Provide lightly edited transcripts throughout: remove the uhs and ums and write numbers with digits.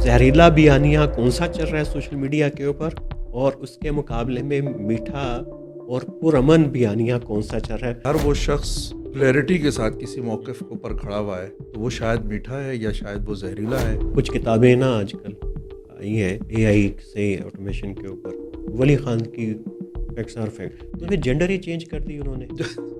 زہریلا بیانیہ کون سا چل رہا ہے سوشل میڈیا کے اوپر، اور اس کے مقابلے میں میٹھا اور پرامن بیانیہ کون سا چل رہا ہے؟ ہر وہ شخص کلیئرٹی کے ساتھ کسی موقف کے اوپر کھڑا ہوا ہے تو وہ شاید میٹھا ہے یا شاید وہ زہریلا ہے. کچھ کتابیں نا آج کل آئی ہیں اے آئی سے آٹومیشن کے اوپر، ولی خان کی فیکٹس آر فیکٹ، تو پھر جینڈر ہی چینج کر دی انہوں نے.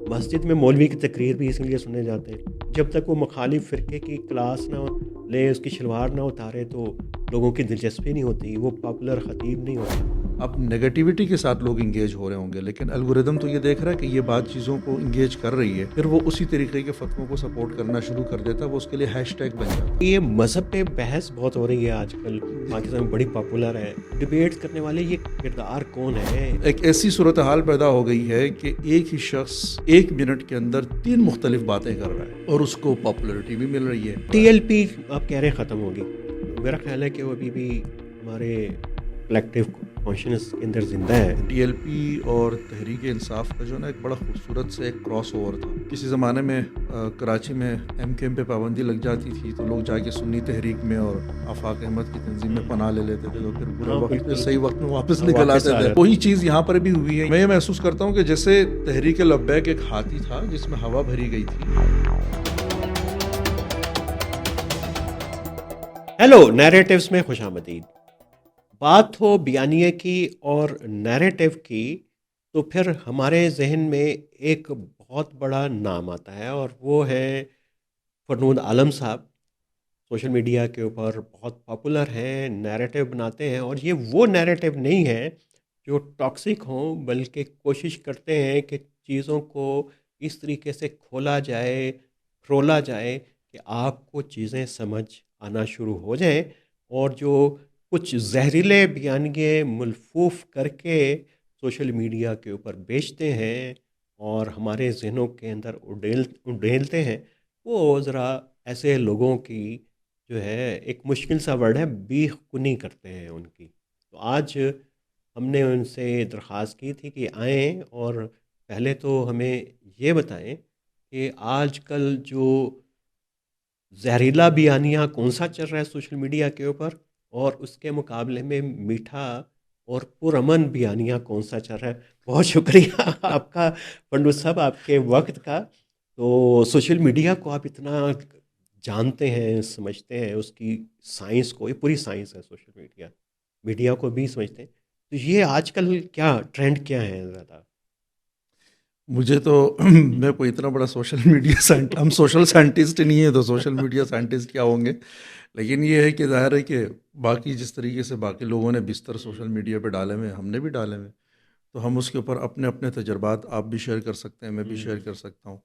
مسجد میں مولوی کی تقریر بھی اس لیے سنے جاتے ہیں، جب تک وہ مخالف فرقے کی کلاس نہ لے، اس کی شلوار نہ اتارے تو لوگوں کی دلچسپی نہیں ہوتی، وہ پاپولر خطیب نہیں ہوتا. اب نگیٹیوٹی کے ساتھ لوگ انگیج ہو رہے ہوں گے، لیکن الگوریدم تو یہ دیکھ رہا ہے کہ یہ بات چیزوں کو انگیج کر رہی ہے، پھر وہ اسی طریقے کے فتووں کو سپورٹ کرنا شروع کر دیتا ہے، وہ اس کے لیے ہیش ٹیگ بن جاتا ہے. یہ مذہب پہ بحث بہت ہو رہی ہے آج کل، پاکستان میں بڑی پاپولر ہے. ڈبیٹ کرنے والے یہ کردار کون ہے؟ ایک ایسی صورتحال پیدا ہو گئی ہے کہ ایک ہی شخص 1 منٹ کے اندر 3 مختلف باتیں کر رہا ہے اور اس کو پاپولرٹی بھی مل رہی ہے. ٹی ایل پی آپ کہہ رہے ہیں ختم ہوگی، میرا خیال ہے کہ وہ ابھی بھی ہمارے کلیکٹیو کانشنس کے اندر زندہ ہے. ٹی ایل پی اور تحریک انصاف کا جو نا ایک بڑا خوبصورت سے ایک کراس اوور تھا. کسی زمانے میں کراچی میں ایم کے ایم پہ پابندی لگ جاتی تھی تو لوگ جا کے سنی تحریک میں اور آفاق احمد کی تنظیم میں پناہ لے لیتے تھے، تو پھر برے وقت پہ صحیح وقت میں واپس نکل آتے تھے. وہی چیز یہاں پر بھی ہوئی ہے. میں یہ محسوس کرتا ہوں کہ جیسے تحریک لبیک ایک ہاتھی تھا جس میں ہوا بھری گئی تھی. ہیلو، نیریٹیوز میں خوش آمدید. بات ہو بیانیے کی اور نیریٹیو کی تو پھر ہمارے ذہن میں ایک بہت بڑا نام آتا ہے، اور وہ ہے فرنود عالم صاحب. سوشل میڈیا کے اوپر بہت پاپولر ہیں، نیریٹیو بناتے ہیں، اور یہ وہ نیریٹیو نہیں ہے جو ٹاکسک ہوں، بلکہ کوشش کرتے ہیں کہ چیزوں کو اس طریقے سے کھولا جائے، پھرولا جائے کہ آپ کو چیزیں سمجھ آنا شروع ہو جائیں، اور جو کچھ زہریلے بیانیے ملفوف کر کے سوشل میڈیا کے اوپر بیچتے ہیں اور ہمارے ذہنوں کے اندر اڈیلتے ہیں، وہ ذرا ایسے لوگوں کی جو ہے ایک مشکل سا ورڈ ہے، بیخ کنی کرتے ہیں ان کی. تو آج ہم نے ان سے درخواست کی تھی کہ آئیں اور پہلے تو ہمیں یہ بتائیں کہ آج کل جو زہریلا بیانیہ کون سا چل رہا ہے سوشل میڈیا کے اوپر، اور اس کے مقابلے میں میٹھا اور پرامن بیانیہ کون سا چل رہا ہے. بہت شکریہ آپ کا پنڈو صاحب، آپ کے وقت کا. تو سوشل میڈیا کو آپ اتنا جانتے ہیں، سمجھتے ہیں، اس کی سائنس کو، یہ پوری سائنس ہے سوشل میڈیا، میڈیا کو بھی سمجھتے ہیں. تو یہ آج کل کیا ٹرینڈ کیا ہے زیادہ؟ مجھے تو میں کوئی اتنا بڑا سوشل میڈیا ہم سوشل سائنٹسٹ نہیں ہیں تو سوشل میڈیا سائنٹسٹ کیا ہوں گے، لیکن یہ ہے کہ ظاہر ہے کہ باقی جس طریقے سے باقی لوگوں نے بستر سوشل میڈیا پہ ڈالے ہوئے ہم نے بھی ڈالے ہوئے، تو ہم اس کے اوپر اپنے اپنے تجربات آپ بھی شیئر کر سکتے ہیں، میں بھی شیئر کر سکتا ہوں.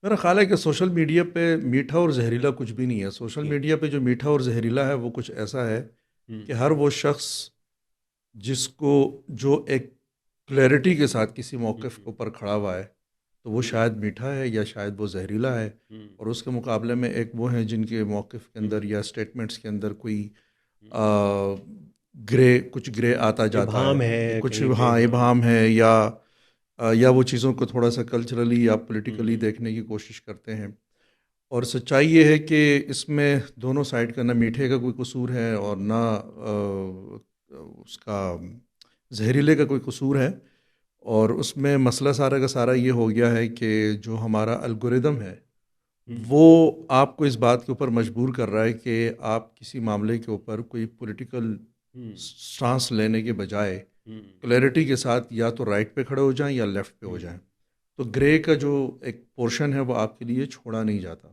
میرا خیال ہے کہ سوشل میڈیا پہ میٹھا اور زہریلا کچھ بھی نہیں ہے. سوشل میڈیا پہ جو میٹھا اور زہریلا ہے وہ کچھ ایسا ہے کہ ہر وہ شخص جس کو جو ایک کلیئرٹی کے ساتھ کسی موقف کے اوپر کھڑا ہوا ہے تو وہ شاید میٹھا ہے یا شاید وہ زہریلا ہے، اور اس کے مقابلے میں ایک وہ ہیں جن کے موقف کے اندر یا اسٹیٹمنٹس کے اندر کوئی کچھ گرے آتا جاتا ہے، کچھ ابہام ہے، یا وہ چیزوں کو تھوڑا سا کلچرلی یا پولیٹیکلی دیکھنے کی کوشش کرتے ہیں. اور سچائی یہ ہے کہ اس میں دونوں سائڈ کا نہ میٹھے کا کوئی قصور ہے اور نہ اس کا زہریلے کا کوئی قصور ہے. اور اس میں مسئلہ سارا کا سارا یہ ہو گیا ہے کہ جو ہمارا الگوریدم ہے وہ آپ کو اس بات کے اوپر مجبور کر رہا ہے کہ آپ کسی معاملے کے اوپر کوئی پولیٹیکل سٹانس لینے کے بجائے کلیئرٹی کے ساتھ یا تو رائٹ پہ کھڑے ہو جائیں یا لیفٹ پہ ہو جائیں. تو گرے کا جو ایک پورشن ہے وہ آپ کے لیے چھوڑا نہیں جاتا،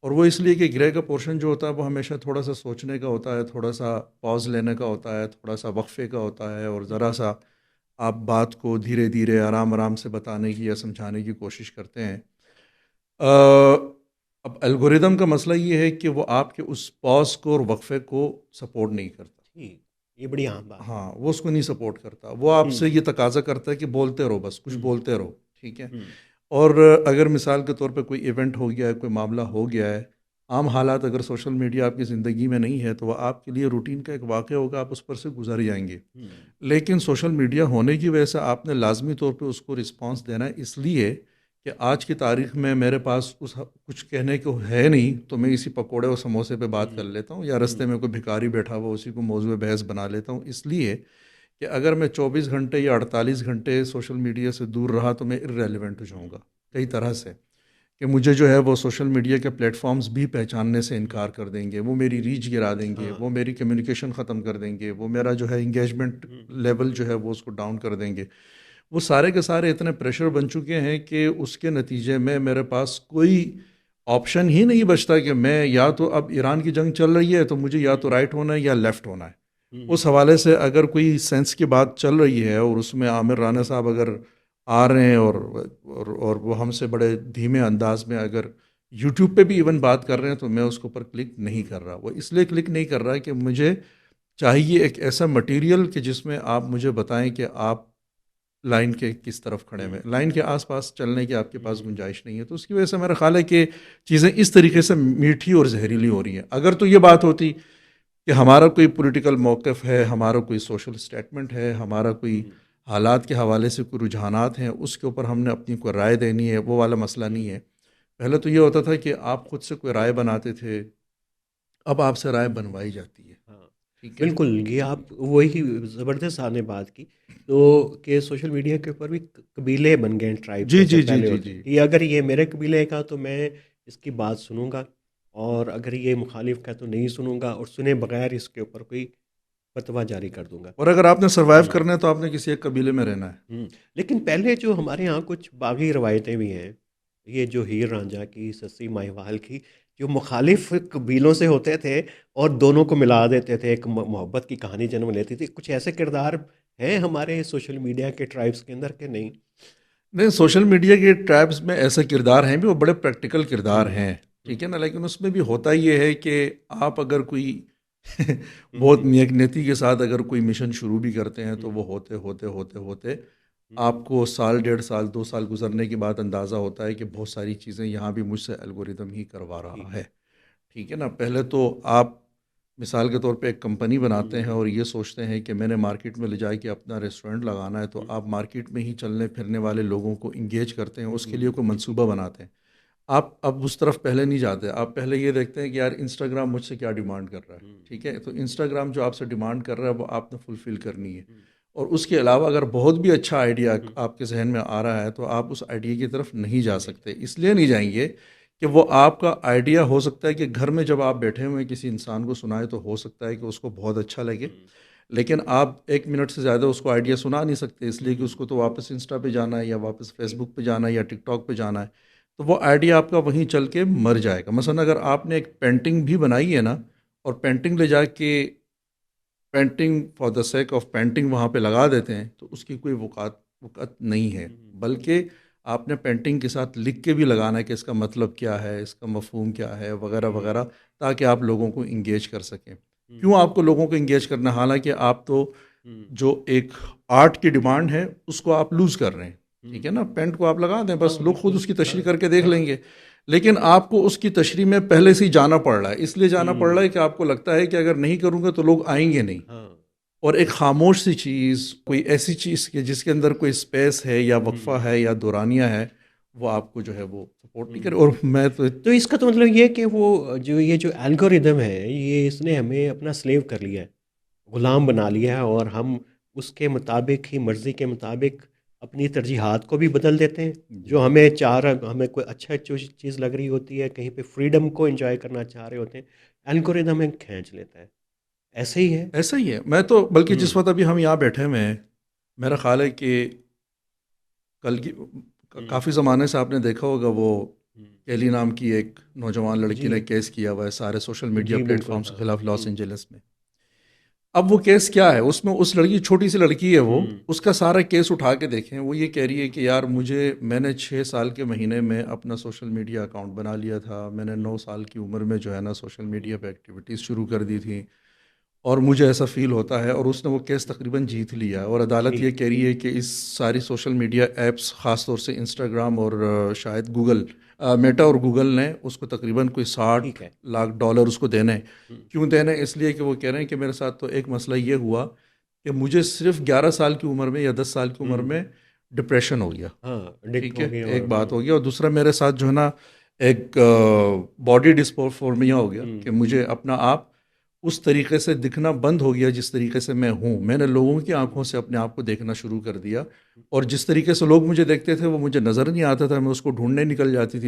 اور وہ اس لیے کہ گرے کا پورشن جو ہوتا ہے وہ ہمیشہ تھوڑا سا سوچنے کا ہوتا ہے، تھوڑا سا پاز لینے کا ہوتا ہے، تھوڑا سا وقفے کا ہوتا ہے، اور ذرا سا آپ بات کو دھیرے دھیرے آرام آرام سے بتانے کی یا سمجھانے کی کوشش کرتے ہیں. اب الگوریدم کا مسئلہ یہ ہے کہ وہ آپ کے اس پاز کو اور وقفے کو سپورٹ نہیں کرتا. یہ بڑی عام بات. ہاں، وہ اس کو نہیں سپورٹ کرتا. وہ آپ سے یہ تقاضا کرتا ہے کہ بولتے رہو، بس کچھ بولتے رہو، ٹھیک ہے. اور اگر مثال کے طور پہ کوئی ایونٹ ہو گیا ہے، کوئی معاملہ ہو گیا ہے، عام حالات اگر سوشل میڈیا آپ کی زندگی میں نہیں ہے تو وہ آپ کے لیے روٹین کا ایک واقعہ ہوگا، آپ اس پر سے گزر جائیں گے. لیکن سوشل میڈیا ہونے کی وجہ سے آپ نے لازمی طور پہ اس کو رسپانس دینا ہے، اس لیے کہ آج کی تاریخ میں میرے پاس کچھ کہنے کو ہے نہیں تو میں اسی پکوڑے اور سموسے پہ بات کر لیتا ہوں، یا رستے میں کوئی بھکاری بیٹھا ہوا اسی کو موضوع بحث بنا لیتا ہوں. اس لیے کہ اگر میں 24 گھنٹے یا 48 گھنٹے سوشل میڈیا سے دور رہا تو میں ارریلیونٹ ہو جاؤں گا کئی طرح سے، کہ مجھے جو ہے وہ سوشل میڈیا کے پلیٹ فارمز بھی پہچاننے سے انکار کر دیں گے، وہ میری ریچ گرا دیں گے، وہ میری کمیونیکیشن ختم کر دیں گے، وہ میرا جو ہے انگیجمنٹ لیول جو ہے وہ اس کو ڈاؤن کر دیں گے. وہ سارے کے سارے اتنے پریشر بن چکے ہیں کہ اس کے نتیجے میں میرے پاس کوئی آپشن ہی نہیں بچتا کہ میں یا تو اب ایران کی جنگ چل رہی ہے تو مجھے یا تو رائٹ ہونا ہے یا لیفٹ ہونا ہے. اس حوالے سے اگر کوئی سینس کی بات چل رہی ہے اور اس میں عامر رانا صاحب اگر آ رہے ہیں اور وہ ہم سے بڑے دھیمے انداز میں اگر یوٹیوب پہ بھی ایون بات کر رہے ہیں تو میں اس کے اوپر کلک نہیں کر رہا. وہ اس لیے کلک نہیں کر رہا کہ مجھے چاہیے ایک ایسا مٹیریل کہ جس میں آپ مجھے بتائیں کہ آپ لائن کے کس طرف کھڑے ہوئے، لائن کے آس پاس چلنے کی آپ کے پاس گنجائش نہیں ہے. تو اس کی وجہ سے میرا خیال ہے کہ چیزیں اس طریقے سے میٹھی اور زہریلی ہو رہی ہیں. اگر تو یہ بات ہوتی کہ ہمارا کوئی پولیٹیکل موقف ہے، ہمارا کوئی سوشل سٹیٹمنٹ ہے، ہمارا کوئی حالات کے حوالے سے کوئی رجحانات ہیں، اس کے اوپر ہم نے اپنی کوئی رائے دینی ہے، وہ والا مسئلہ نہیں ہے. پہلے تو یہ ہوتا تھا کہ آپ خود سے کوئی رائے بناتے تھے، اب آپ سے رائے بنوائی جاتی ہے. بالکل، یہ آپ وہی زبردست آپ نے بات کی تو کہ سوشل میڈیا کے اوپر بھی قبیلے بن گئے ہیں، ٹرائب جیسے پہلے ہوتے ہیں کہ اگر یہ میرے قبیلے کا تو میں اس کی بات سنوں گا، اور اگر یہ مخالف کا تو نہیں سنوں گا، اور سنے بغیر اس کے اوپر کوئی فتویٰ جاری کر دوں گا. اور اگر آپ نے سروائیو کرنا ہے تو آپ نے کسی ایک قبیلے میں رہنا ہے. لیکن پہلے جو ہمارے یہاں کچھ باغی روایتیں بھی ہیں، یہ جو ہیر رانجھا کی، سسی ماہیوال کی، جو مخالف قبیلوں سے ہوتے تھے اور دونوں کو ملا دیتے تھے، ایک محبت کی کہانی جنم لیتی تھی. کچھ ایسے کردار ہیں ہمارے سوشل میڈیا کے ٹرائبس کے اندر کہ نہیں؟ نہیں، سوشل میڈیا کے ٹرائبس میں ایسے کردار ہیں بھی، وہ بڑے پریکٹیکل کردار ہیں، ٹھیک ہے نا. لیکن اس میں بھی ہوتا یہ ہے کہ آپ اگر کوئی بہت نیک نیتی کے ساتھ اگر کوئی مشن شروع بھی کرتے ہیں تو وہ ہوتے ہوتے ہوتے ہوتے آپ کو سال 1.5 سال 2 سال گزرنے کے بعد اندازہ ہوتا ہے کہ بہت ساری چیزیں یہاں بھی مجھ سے الگوریدم ہی کروا رہا ہے، ٹھیک ہے نا. پہلے تو آپ مثال کے طور پہ ایک کمپنی بناتے ہیں اور یہ سوچتے ہیں کہ میں نے مارکیٹ میں لے جا کے اپنا ریسٹورنٹ لگانا ہے، تو آپ مارکیٹ میں ہی چلنے پھرنے والے لوگوں کو انگیج کرتے ہیں، اس کے لیے کوئی منصوبہ بناتے ہیں. آپ اب اس طرف پہلے نہیں جاتے، آپ پہلے یہ دیکھتے ہیں کہ یار انسٹاگرام مجھ سے کیا ڈیمانڈ کر رہا ہے، ٹھیک ہے. تو انسٹاگرام جو آپ سے ڈیمانڈ کر رہا ہے وہ آپ نے فلفل کرنی ہے. اور اس کے علاوہ اگر بہت بھی اچھا آئیڈیا آپ کے ذہن میں آ رہا ہے تو آپ اس آئیڈیا کی طرف نہیں جا سکتے. اس لیے نہیں جائیں گے کہ وہ آپ کا آئیڈیا ہو سکتا ہے کہ گھر میں جب آپ بیٹھے ہوئے کسی انسان کو سنائے تو ہو سکتا ہے کہ اس کو بہت اچھا لگے، لیکن آپ 1 منٹ سے زیادہ اس کو آئیڈیا سنا نہیں سکتے، اس لیے کہ اس کو تو واپس انسٹا پہ جانا ہے یا واپس فیس بک پہ جانا ہے یا ٹک ٹاک پہ جانا ہے. تو وہ آئیڈیا آپ کا وہیں چل کے مر جائے گا. مثلا اگر آپ نے ایک پینٹنگ بھی بنائی ہے نا، اور پینٹنگ لے جا کے painting for the sake of painting وہاں پہ لگا دیتے ہیں تو اس کی کوئی وقت نہیں ہے، بلکہ آپ نے پینٹنگ کے ساتھ لکھ کے بھی لگانا ہے کہ اس کا مطلب کیا ہے، اس کا مفہوم کیا ہے، وغیرہ وغیرہ، تاکہ آپ لوگوں کو انگیج کر سکیں. کیوں آپ کو لوگوں کو انگیج کرنا؟ حالانکہ آپ تو جو ایک آرٹ کی ڈیمانڈ ہے اس کو آپ لوز کر رہے ہیں، ٹھیک ہے نا. پینٹ کو آپ لگا دیں، بس لوگ خود اس کی تشریح کر کے دیکھ لیں گے، لیکن آپ کو اس کی تشریح میں پہلے سے ہی جانا پڑ رہا ہے. اس لیے جانا پڑ رہا ہے کہ آپ کو لگتا ہے کہ اگر نہیں کروں گا تو لوگ آئیں گے نہیں. اور ایک خاموش سی چیز، کوئی ایسی چیز کہ جس کے اندر کوئی اسپیس ہے یا وقفہ ہے یا دورانیہ ہے، وہ آپ کو جو ہے وہ سپورٹ نہیں کرے. اور میں تو اس کا تو مطلب یہ کہ وہ جو الگوریدم ہے، یہ اس نے ہمیں اپنا سلیو کر لیا ہے، غلام بنا لیا ہے، اور ہم اس کے مطابق ہی، مرضی کے مطابق اپنی ترجیحات کو بھی بدل دیتے ہیں. جو ہمیں کوئی اچھا چیز لگ رہی ہوتی ہے، کہیں پہ فریڈم کو انجوائے کرنا چاہ رہے ہوتے ہیں، الگوریدم ہمیں کھینچ لیتا ہے. ایسے ہی ہے، ایسا ہی ہے. میں تو بلکہ جس وقت ابھی ہم یہاں بیٹھے ہوئے ہیں، میرا خیال ہے کہ کل کی کافی زمانے سے آپ نے دیکھا ہوگا وہ کیلی نام کی ایک نوجوان لڑکی نے کیس کیا ہوا ہے سارے سوشل میڈیا پلیٹ فارمز کے خلاف لاس اینجلس میں. اب وہ کیس کیا ہے؟ اس میں اس لڑکی، چھوٹی سی لڑکی ہے وہ، اس کا سارا کیس اٹھا کے دیکھیں. وہ یہ کہہ رہی ہے کہ یار میں نے 6 سال کے مہینے میں اپنا سوشل میڈیا اکاؤنٹ بنا لیا تھا، میں نے 9 سال کی عمر میں جو ہے نا سوشل میڈیا پہ ایکٹیویٹیز شروع کر دی تھیں، اور مجھے ایسا فیل ہوتا ہے. اور اس نے وہ کیس تقریباً جیت لیا، اور عدالت یہ کہہ رہی ہے کہ اس ساری سوشل میڈیا ایپس، خاص طور سے انسٹاگرام اور شاید گوگل، میٹا اور گوگل نے اس کو تقریباً کوئی $60 لاکھ اس کو دینے. کیوں دینے؟ اس لیے کہ وہ کہہ رہے ہیں کہ میرے ساتھ تو ایک مسئلہ یہ ہوا کہ مجھے صرف 11 سال کی عمر میں یا 10 سال کی عمر میں ڈپریشن ہو گیا. ہاں ٹھیک ہے, ایک بات ہو گیا. اور دوسرا میرے ساتھ جو ہے نا ایک باڈی ڈسفورمیا ہو گیا کہ مجھے اپنا آپ اس طریقے سے دکھنا بند ہو گیا جس طریقے سے میں ہوں. میں نے لوگوں کی آنکھوں سے اپنے آپ کو دیکھنا شروع کر دیا, اور جس طریقے سے لوگ مجھے دیکھتے تھے وہ مجھے نظر نہیں آتا تھا. میں اس کو ڈھونڈنے نکل جاتی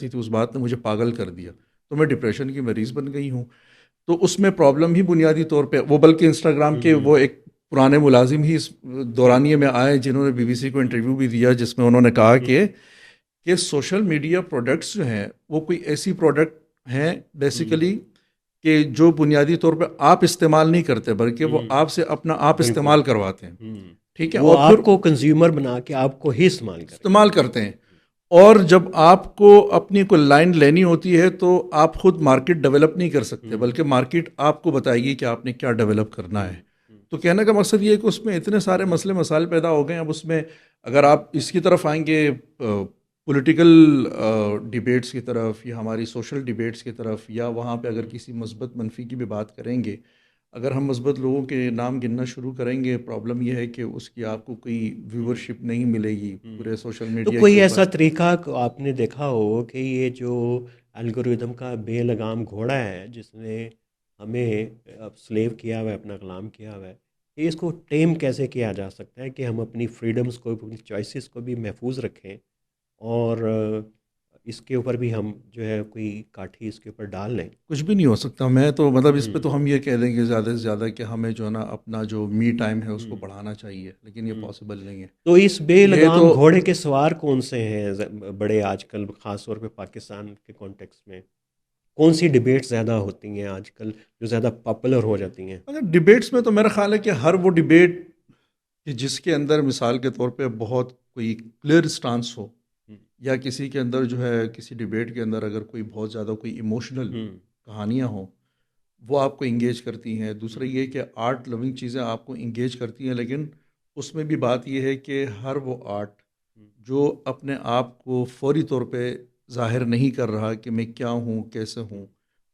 تھی. اس بات نے مجھے پاگل کر دیا. تو میں ڈپریشن کی مریض بن گئی ہوں. تو اس میں پرابلم ہی بنیادی طور پہ وہ, بلکہ انسٹاگرام کے وہ ایک پرانے ملازم ہی اس دورانیے میں آئے جنہوں نے BBC کو انٹرویو بھی دیا, جس میں انہوں نے کہا کہ سوشل میڈیا پروڈکٹس جو ہیں وہ کوئی ایسی پروڈکٹ ہیں بیسیکلی کہ جو بنیادی طور پہ آپ استعمال نہیں کرتے, بلکہ وہ آپ سے اپنا آپ استعمال کرواتے ہیں. ٹھیک ہے, اور آپ کو کنزیومر بنا کے آپ کو ہی استعمال کرتے ہیں. اور جب آپ کو اپنی کوئی لائن لینی ہوتی ہے تو آپ خود مارکیٹ ڈیولپ نہیں کر سکتے, بلکہ مارکیٹ آپ کو بتائے گی کہ آپ نے کیا ڈیولپ کرنا ہے. تو کہنے کا مقصد یہ ہے کہ اس میں اتنے سارے مسئلے مسائل پیدا ہو گئے ہیں. اب اس میں اگر آپ اس کی طرف آئیں گے پولیٹیکل ڈیبیٹس کی طرف, یا ہماری سوشل ڈیبیٹس کی طرف, یا وہاں پہ اگر کسی مثبت منفی کی بھی بات کریں گے, اگر ہم مثبت لوگوں کے نام گننا شروع کریں گے, پرابلم یہ ہے کہ اس کی آپ کو کوئی ویورشپ نہیں ملے گی پورے سوشل میڈیا. تو کوئی ایسا طریقہ آپ نے دیکھا ہو کہ یہ جو الگوریدم کا بے لگام گھوڑا ہے جس نے ہمیں اب سلیو کیا ہوا ہے, اپنا غلام کیا ہوا ہے, کہ اس کو ٹیم کیسے کیا جا سکتا ہے کہ ہم اپنی فریڈمز کو, اپنی چوائسیز کو بھی محفوظ رکھیں, اور اس کے اوپر بھی ہم جو ہے کوئی کاٹھی اس کے اوپر ڈال لیں؟ کچھ بھی نہیں ہو سکتا. میں تو مطلب اس پہ تو ہم یہ کہہ دیں گے زیادہ سے زیادہ کہ ہمیں جو ہے نا اپنا جو می ٹائم ہے اس کو بڑھانا چاہیے, لیکن یہ پاسبل نہیں ہے. تو اس بے لگام گھوڑے کے سوار کون سے ہیں بڑے آج کل, خاص طور پہ پاکستان کے کانٹیکس میں کون سی ڈیبیٹس زیادہ ہوتی ہیں آج کل جو زیادہ پاپولر ہو جاتی ہیں؟ اگر ڈیبیٹس میں تو میرا خیال ہے کہ ہر وہ ڈیبیٹ کہ جس کے اندر مثال کے طور پہ بہت کوئی کلیئر سٹانس ہو, یا کسی کے اندر جو ہے کسی ڈیبیٹ کے اندر اگر کوئی بہت زیادہ کوئی ایموشنل کہانیاں ہوں, وہ آپ کو انگیج کرتی ہیں. دوسرا یہ کہ آرٹ لونگ چیزیں آپ کو انگیج کرتی ہیں, لیکن اس میں بھی بات یہ ہے کہ ہر وہ آرٹ جو اپنے آپ کو فوری طور پہ ظاہر نہیں کر رہا کہ میں کیا ہوں, کیسے ہوں,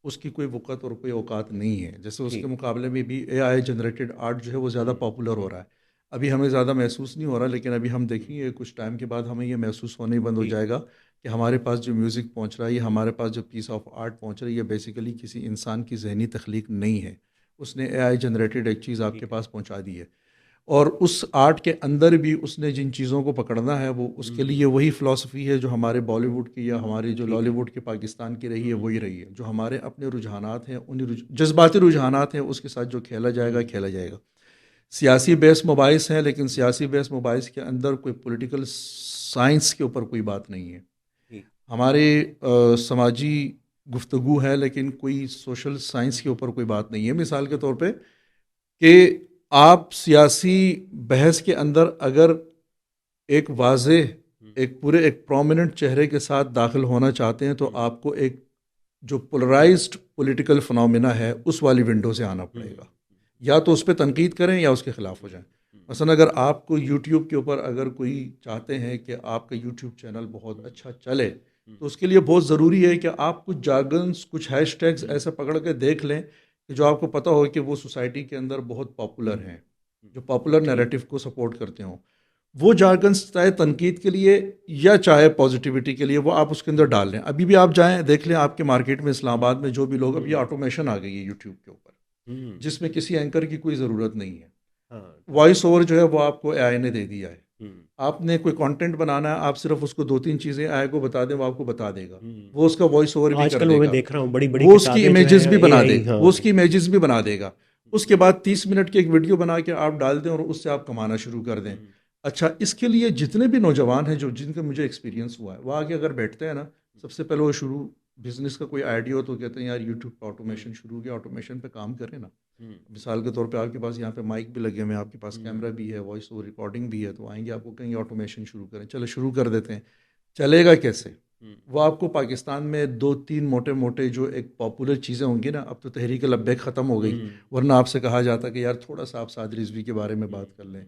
اس کی کوئی وقت اور کوئی اوقات نہیں ہے. جیسے اس کے مقابلے میں بھی AI جنریٹڈ آرٹ جو ہے وہ زیادہ پاپولر ہو رہا ہے. ابھی ہمیں زیادہ محسوس نہیں ہو رہا, لیکن ابھی ہم دیکھیں گے کچھ ٹائم کے بعد ہمیں یہ محسوس ہونے ہی بند ہو جائے گا کہ ہمارے پاس جو میوزک پہنچ رہا ہے, یا ہمارے پاس جو پیس آف آرٹ پہنچ رہا ہے, یہ بیسیکلی کسی انسان کی ذہنی تخلیق نہیں ہے. اس نے AI جنریٹڈ ایک چیز آپ کے پاس پہنچا دی ہے, اور اس آرٹ کے اندر بھی اس نے جن چیزوں کو پکڑنا ہے وہ اس کے لیے وہی فلسفی ہے جو ہمارے بالی ووڈ کی یا ہماری جو لالی ووڈ کی پاکستان کی رہی ہے وہی رہی ہے. جو ہمارے اپنے رجحانات ہیں, ان جذباتی رجحانات ہیں, اس کے ساتھ جو کھیلا جائے گا کھیلا جائے گا. سیاسی بیس مباحث ہیں, لیکن سیاسی بیس مباحث کے اندر کوئی پولیٹیکل سائنس کے اوپر کوئی بات نہیں ہے. ہمارے سماجی گفتگو ہے, لیکن کوئی سوشل سائنس کے اوپر کوئی بات نہیں ہے. مثال کے طور پہ کہ آپ سیاسی بحث کے اندر اگر ایک واضح ایک پرومیننٹ چہرے کے ساتھ داخل ہونا چاہتے ہیں, تو آپ کو ایک جو پولرائزڈ پولیٹیکل فنومینا ہے اس والی ونڈو سے آنا پڑے گا. یا تو اس پہ تنقید کریں یا اس کے خلاف ہو جائیں. مثلا اگر آپ کو یوٹیوب کے اوپر اگر کوئی چاہتے ہیں کہ آپ کا یوٹیوب چینل بہت اچھا چلے, تو اس کے لیے بہت ضروری ہے کہ آپ کچھ جارگنس, کچھ ہیش ٹیگس ایسے پکڑ کے دیکھ لیں کہ جو آپ کو پتہ ہو کہ وہ سوسائٹی کے اندر بہت پاپولر ہیں, جو پاپولر نیریٹو کو سپورٹ کرتے ہوں. وہ جارگنس چاہے تنقید کے لیے یا چاہے پازیٹیوٹی کے لیے, وہ آپ اس کے اندر ڈال لیں. ابھی بھی آپ جائیں دیکھ لیں آپ کے مارکیٹ میں اسلام آباد میں جو بھی لوگ, اب یہ آٹومیشن آ گئی ہے یوٹیوب کے اوپر, جس میں کسی اینکر کی کوئی ضرورت نہیں ہے. وائس اوور جو ہے وہ آپ کو AI نے دے دیا ہے. آپ نے کوئی کانٹینٹ بنانا ہے, آپ صرف اس کو 2-3 چیزیں AI کو بتا دیں, وہ آپ کو بتا دے گا. وہ اس کا وائس اوور بھی کر دے گا, وہ اس کی امیجز بھی بنا دے گا, وہ اس کی امیجز بھی بنا دے گا. اس کے بعد 30 منٹ کی ایک ویڈیو بنا کے آپ ڈال دیں اور اس سے آپ کمانا شروع کر دیں. اچھا, اس کے لیے جتنے بھی نوجوان ہیں جو جن کا مجھے ایکسپیرینس ہوا ہے, وہ آگے اگر بیٹھتے ہیں نا, سب سے پہلے وہ شروع بزنس کا کوئی آئیڈیا ہو تو کہتے ہیں یار یوٹیوب پہ آٹومیشن شروع کیا, آٹومیشن پہ کام کریں نا. مثال کے طور پہ آپ کے پاس یہاں پہ مائک بھی لگے ہوئے ہیں, آپ کے پاس کیمرہ بھی ہے, وائس اوور ریکارڈنگ بھی ہے, تو آئیں گے آپ کو کہیں آٹومیشن شروع کریں. چلو شروع کر دیتے ہیں. چلے گا کیسے؟ وہ آپ کو پاکستان میں 2-3 موٹے جو ایک پاپولر چیزیں ہوں گی نا, اب تو تحریک لبیک ختم ہو گئی, ورنہ آپ سے کہا جاتا کہ یار تھوڑا سا آپ سعد رضوی کے بارے میں بات کر لیں,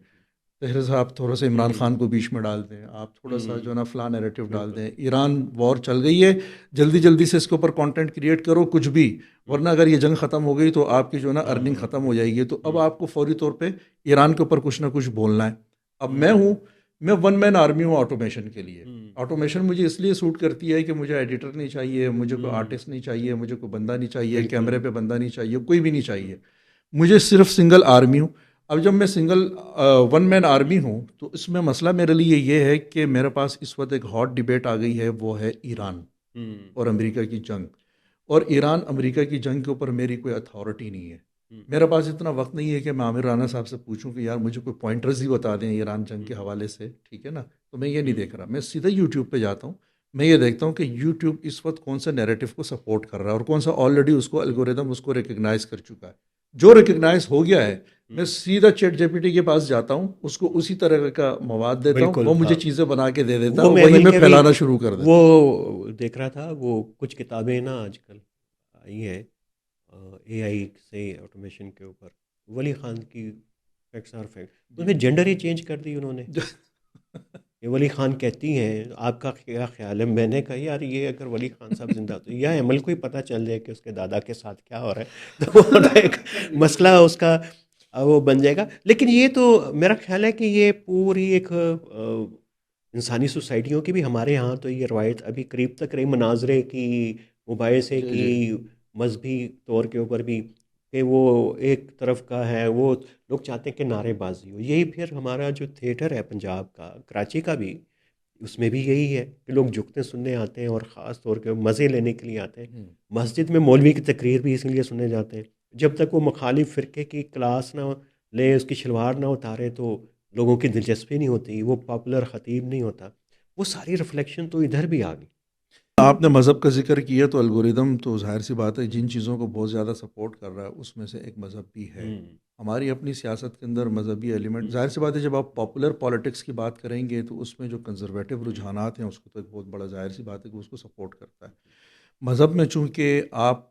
طاہر صاحب تھوڑا سا عمران خان کو بیچ میں ڈال دیں, آپ تھوڑا سا جو ہے نا فلاں نیریٹو ڈال دیں, ایران وار چل گئی ہے, جلدی سے اس کے اوپر کانٹینٹ کریٹ کرو کچھ بھی, ورنہ اگر یہ جنگ ختم ہو گئی تو آپ کی جو ہے نا ارننگ ختم ہو جائے گی. تو اب آپ کو فوری طور پہ ایران کے اوپر کچھ نہ کچھ بولنا ہے. اب میں ہوں میں ون مین آرمی ہوں آٹومیشن کے لیے. آٹومیشن مجھے اس لیے سوٹ کرتی ہے کہ مجھے ایڈیٹر نہیں چاہیے, مجھے کوئی آرٹسٹ نہیں چاہیے, مجھے کوئی بندہ نہیں چاہیے, کیمرے پہ بندہ نہیں چاہیے, کوئی بھی نہیں چاہیے, مجھے صرف سنگل آرمی ہوں. اب جب میں سنگل ون مین آرمی ہوں تو اس میں مسئلہ میرے لیے یہ ہے کہ میرے پاس اس وقت ایک ہاٹ ڈبیٹ آ گئی ہے, وہ ہے ایران اور امریکہ کی جنگ. اور ایران امریکہ کی جنگ کے اوپر میری کوئی اتھارٹی نہیں ہے. میرے پاس اتنا وقت نہیں ہے کہ میں عامر رانا صاحب سے پوچھوں کہ یار مجھے کوئی پوائنٹرز ہی بتا دیں ایران جنگ کے حوالے سے, ٹھیک ہے نا. تو میں یہ نہیں دیکھ رہا, میں سیدھا یوٹیوب پہ جاتا ہوں, میں یہ دیکھتا ہوں کہ یوٹیوب اس وقت کون سا نیریٹو کو سپورٹ کر رہا ہے اور کون سا آلریڈی اس کو الگوریدم اس کو ریکگنائز کر چکا ہے. جو ریکگنائز ہو گیا ہے میں سیدھا چیٹ جے پی ٹی کے پاس جاتا ہوں, اس کو اسی طرح کا مواد دیتا ہوں, وہ مجھے چیزیں بنا کے دے دیتا ہے, وہی میں پھیلانا شروع کر دیتا ہوں. وہ دیکھ رہا تھا, وہ کچھ کتابیں نا آج کل آئی ہیں اے آئی سے آٹومیشن کے اوپر, ولی خان کی فیکٹس آر فیکٹ, اس میں جینڈر ہی چینج کر دی انہوں نے. یہ ولی خان کہتی ہیں, آپ کا کیا خیال ہے؟ میں نے کہا یار یہ اگر ولی خان صاحب زندہ تو یا عمل کو ہی پتہ چل جائے کہ اس کے دادا کے ساتھ کیا ہو رہا ہے تو ایک مسئلہ اس کا وہ بن جائے گا. لیکن یہ تو میرا خیال ہے کہ یہ پوری ایک انسانی سوسائٹیوں کی بھی, ہمارے ہاں تو یہ روایت ابھی قریب تک رہی مناظرے کی, مباحثے کی, مذہبی طور کے اوپر بھی, کہ وہ ایک طرف کا ہے, وہ لوگ چاہتے ہیں کہ نعرے بازی ہو. یہی پھر ہمارا جو تھیٹر ہے پنجاب کا, کراچی کا بھی, اس میں بھی یہی ہے کہ لوگ جھکتے سننے آتے ہیں اور خاص طور پہ مزے لینے کے لیے آتے ہیں. مسجد میں مولوی کی تقریر بھی اس لیے سننے جاتے ہیں, جب تک وہ مخالف فرقے کی کلاس نہ لے, اس کی شلوار نہ اتارے تو لوگوں کی دلچسپی نہیں ہوتی, وہ پاپولر خطیب نہیں ہوتا. وہ ساری ریفلیکشن تو ادھر بھی آ گئی. آپ نے مذہب کا ذکر کیا تو الگوریدم تو ظاہر سی بات ہے جن چیزوں کو بہت زیادہ سپورٹ کر رہا ہے اس میں سے ایک مذہب بھی ہے. ہماری اپنی سیاست کے اندر مذہبی ایلیمنٹ, ظاہر سی بات ہے جب آپ پاپولر پالیٹکس کی بات کریں گے تو اس میں جو کنزرویٹو رجحانات ہیں اس کو تو ایک بہت بڑا ظاہر سی بات ہے کہ اس کو سپورٹ کرتا ہے. مذہب میں چونکہ آپ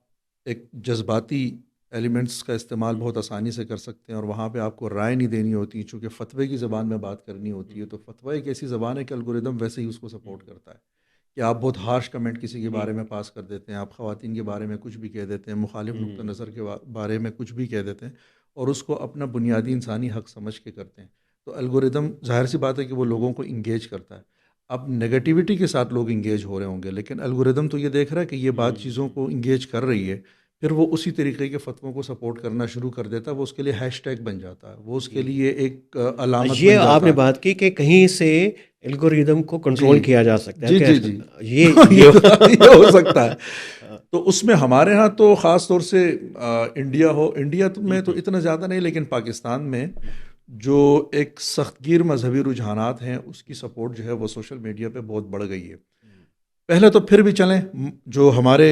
ایک جذباتی ایلیمنٹس کا استعمال بہت آسانی سے کر سکتے ہیں اور وہاں پہ آپ کو رائے نہیں دینی ہوتی, چونکہ فتوے کی زبان میں بات کرنی ہوتی ہے, تو فتویٰ ایک ایسی زبان ہے کہ الگوریدم ویسے ہی اس کو سپورٹ کرتا ہے کہ آپ بہت ہارش کمنٹ کسی کے بارے میں پاس کر دیتے ہیں, آپ خواتین کے بارے میں کچھ بھی کہہ دیتے ہیں, مخالف نقطہ نظر کے بارے میں کچھ بھی کہہ دیتے ہیں اور اس کو اپنا بنیادی انسانی حق سمجھ کے کرتے ہیں. تو الگوریدم ظاہر سی بات ہے کہ وہ لوگوں کو انگیج کرتا ہے. اب نیگیٹیوٹی کے ساتھ لوگ انگیج ہو رہے ہوں گے, لیکن الگوریدم تو یہ دیکھ رہا ہے کہ یہ بات چیزوں کو انگیج کر رہی ہے, پھر وہ اسی طریقے کے فتووں کو سپورٹ کرنا شروع کر دیتا ہے. وہ اس کے لیے ہیش ٹیگ بن جاتا ہے, وہ اس کے لیے ایک علامت بن یہ جاتا ہے. آپ نے بات کی کہ کہیں سے الگوریدم کو کنٹرول کیا جا سکتا ہے. جی یہ ہو سکتا ہے. تو اس میں ہمارے ہاں تو خاص طور سے انڈیا میں تو اتنا زیادہ نہیں, لیکن پاکستان میں جو ایک سخت گیر مذہبی رجحانات ہیں اس کی سپورٹ جو ہے وہ سوشل میڈیا پہ بہت بڑھ گئی ہے. پہلے تو پھر بھی چلیں, جو ہمارے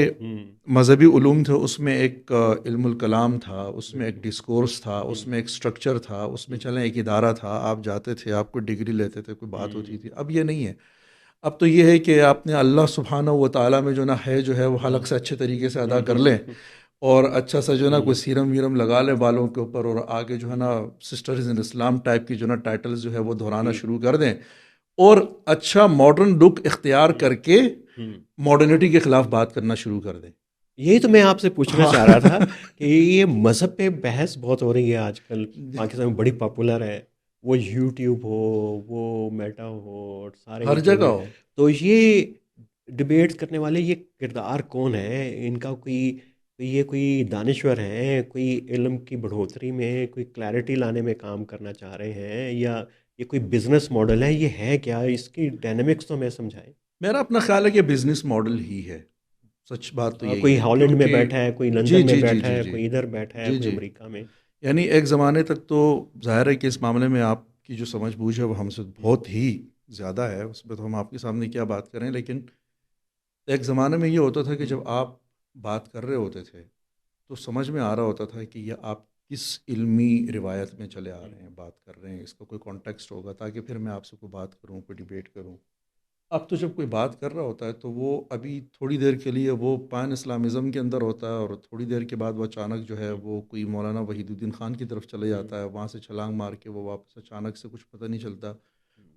مذہبی علوم تھے اس میں ایک علم الکلام تھا, اس میں ایک ڈسکورس تھا, اس میں ایک سٹرکچر تھا, اس میں چلیں ایک ادارہ تھا, آپ جاتے تھے, آپ کوئی ڈگری لیتے تھے, کوئی بات ہوتی تھی. اب یہ نہیں ہے. اب تو یہ ہے کہ آپ نے اللہ سبحانہ و تعالیٰ میں جو نا ہے جو ہے وہ حلق سے اچھے طریقے سے ادا کر لیں اور اچھا سا جو ہے نا کوئی سیرم ویرم لگا لیں بالوں کے اوپر, اور آگے جو ہے نا سسٹرز ان اسلام ٹائپ کی جو نا ٹائٹلز جو ہے وہ دہرانا شروع کر دیں اور اچھا ماڈرن لک اختیار کر کے ماڈرنٹی کے خلاف بات کرنا شروع کر دیں. یہی تو میں آپ سے پوچھنا چاہ رہا تھا کہ یہ مذہب پہ بحث بہت ہو رہی ہے آج کل پاکستان میں, بڑی پاپولر ہے, وہ یوٹیوب ہو, وہ میٹا ہو, سارے ہر جگہ ہو. تو یہ ڈبیٹ کرنے والے یہ کردار کون ہے ان کا؟ کوئی دانشور ہیں, کوئی علم کی بڑھوتری میں کوئی کلیئرٹی لانے میں کام کرنا چاہ رہے ہیں, یا یہ کوئی بزنس ماڈل ہے؟ یہ ہے کیا؟ اس کی ڈائنامکس تو ہمیں سمجھائیں. میرا اپنا خیال ہے کہ بزنس ماڈل ہی ہے. سچ بات تو یہی ہے. کوئی ہالینڈ میں بیٹھا ہے, کوئی لندن میں بیٹھا ہے, کوئی ادھر بیٹھا ہے, کوئی امریکہ میں. یعنی ایک زمانے تک تو ظاہر ہے کہ اس معاملے میں آپ کی جو سمجھ بوجھ ہے وہ ہم سے بہت ہی زیادہ ہے, اس پہ تو ہم آپ کے سامنے کیا بات کریں. لیکن ایک زمانے میں یہ ہوتا تھا کہ جب آپ بات کر رہے ہوتے تھے تو سمجھ میں آ رہا ہوتا تھا کہ یہ آپ کس علمی روایت میں چلے آ رہے ہیں, بات کر رہے ہیں, اس کا کوئی کانٹیکسٹ ہوگا تاکہ پھر میں آپ سے کوئی بات کروں, کوئی ڈیبیٹ کروں. اب تو جب کوئی بات کر رہا ہوتا ہے تو وہ ابھی تھوڑی دیر کے لیے وہ پین اسلامزم کے اندر ہوتا ہے اور تھوڑی دیر کے بعد وہ اچانک جو ہے وہ کوئی مولانا وحید الدین خان کی طرف چلے جاتا ہے, وہاں سے چھلانگ مار کے وہ واپس اچانک سے کچھ پتہ نہیں چلتا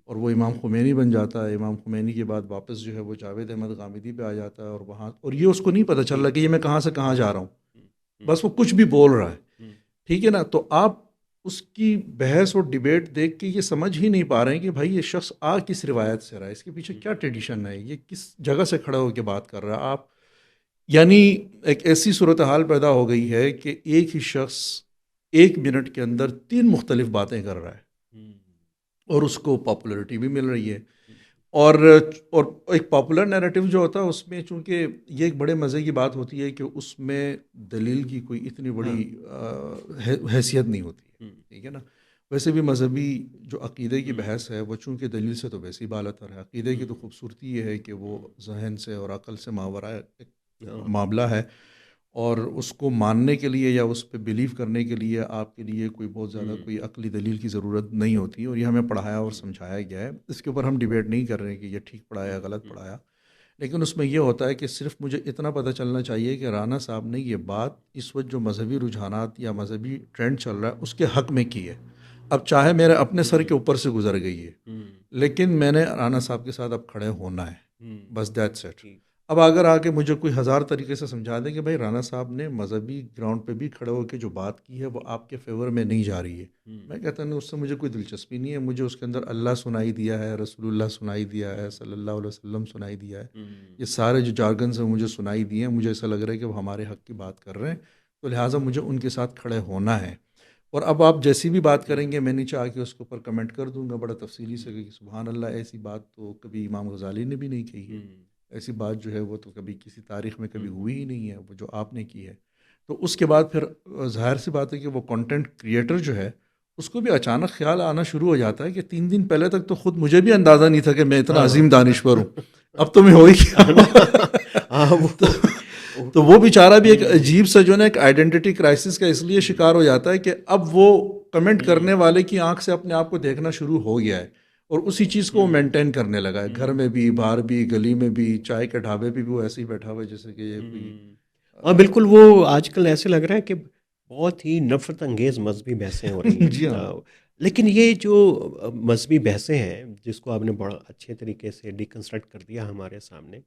اور وہ امام خمینی بن جاتا ہے. امام خمینی کے بعد واپس جو ہے وہ جاوید احمد غامدی پہ آ جاتا ہے اور وہاں, اور یہ اس کو نہیں پتہ چل رہا کہ یہ میں کہاں سے کہاں جا رہا ہوں, بس وہ کچھ بھی بول رہا ہے. ٹھیک ہے نا. تو آپ اس کی بحث اور ڈیبیٹ دیکھ کے یہ سمجھ ہی نہیں پا رہے ہیں کہ بھائی یہ شخص کس روایت سے رہا ہے، اس کے پیچھے کیا ٹریڈیشن ہے، یہ کس جگہ سے کھڑا ہو کے بات کر رہا ہے آپ. یعنی ایک ایسی صورتحال پیدا ہو گئی ہے کہ ایک ہی شخص 1 منٹ کے اندر 3 مختلف باتیں کر رہا ہے اور اس کو پاپولرٹی بھی مل رہی ہے. اور ایک پاپولر نیریٹو جو ہوتا ہے اس میں چونکہ یہ ایک بڑے مزے کی بات ہوتی ہے کہ اس میں دلیل کی کوئی اتنی بڑی حیثیت نہیں ہوتی ہے، ٹھیک ہے نا. ویسے بھی مذہبی جو عقیدے کی بحث ہے وہ چونکہ دلیل سے تو ویسے ہی بالاتر ہے. عقیدے کی تو خوبصورتی یہ ہے کہ وہ ذہن سے اور عقل سے ماورا ایک معاملہ ہے، اور اس کو ماننے کے لیے یا اس پہ بلیو کرنے کے لیے آپ کے لیے کوئی بہت زیادہ کوئی عقلی دلیل کی ضرورت نہیں ہوتی، اور یہ ہمیں پڑھایا اور سمجھایا گیا ہے. اس کے اوپر ہم ڈیبیٹ نہیں کر رہے ہیں کہ یہ ٹھیک پڑھایا غلط پڑھایا، لیکن اس میں یہ ہوتا ہے کہ صرف مجھے اتنا پتہ چلنا چاہیے کہ رانا صاحب نے یہ بات اس وقت جو مذہبی رجحانات یا مذہبی ٹرینڈ چل رہا ہے اس کے حق میں کی ہے. اب چاہے میرے اپنے سر کے اوپر سے گزر گئی ہے، لیکن میں نے رانا صاحب کے ساتھ اب کھڑے ہونا ہے، بس دیٹس اٹ. اب اگر آ کے مجھے کوئی 1000 طریقے سے سمجھا دیں کہ بھائی رانا صاحب نے مذہبی گراؤنڈ پہ بھی کھڑے ہو کے جو بات کی ہے وہ آپ کے فیور میں نہیں جا رہی ہے، میں کہتا ہوں اس سے مجھے کوئی دلچسپی نہیں ہے. مجھے اس کے اندر اللہ سنائی دیا ہے، رسول اللہ سنائی دیا ہے، صلی اللہ علیہ وسلم سنائی دیا ہے، یہ سارے جو جارگنز ہیں مجھے سنائی دیے ہیں. مجھے ایسا لگ رہا ہے کہ وہ ہمارے حق کی بات کر رہے ہیں، تو لہٰذا مجھے ان کے ساتھ کھڑے ہونا ہے. اور اب آپ جیسی بھی بات کریں گے میں نیچے آ کے اس کے اوپر کمنٹ کر دوں گا بڑا تفصیلی سے کہ سبحان اللہ، ایسی بات تو کبھی امام غزالی نے بھی نہیں کہی ہے، ایسی بات جو ہے وہ تو کبھی کسی تاریخ میں کبھی ہوئی ہی نہیں ہے، وہ جو آپ نے کی ہے. تو اس کے بعد پھر ظاہر سی بات ہے کہ وہ کنٹینٹ کریٹر جو ہے اس کو بھی اچانک خیال آنا شروع ہو جاتا ہے کہ 3 دن پہلے تک تو خود مجھے بھی اندازہ نہیں تھا کہ میں اتنا عظیم دانشور ہوں، اب تو میں ہو ہی کیا. تو وہ بیچارہ بھی ایک عجیب سا جو ہے نا ایک آئیڈینٹی کرائسس کا اس لیے شکار ہو جاتا ہے کہ اب وہ کمنٹ کرنے والے کی آنکھ سے اپنے آپ کو دیکھنا شروع ہو گیا ہے، اور اسی چیز کو وہ مینٹین کرنے لگا ہے، گھر میں بھی، باہر بھی، گلی میں بھی، چائے کے ڈھابے پہ بھی وہ ایسے ہی بیٹھا ہوا ہے جیسے کہ یہ کوئی. ہاں بالکل، وہ آج کل ایسے لگ رہا ہے کہ بہت ہی نفرت انگیز مذہبی بحثیں ہو رہی ہیں. جی ہاں. لیکن یہ جو مذہبی بحثیں ہیں جس کو آپ نے بڑا اچھے طریقے سے ڈیکنسٹرکٹ کر دیا ہمارے سامنے،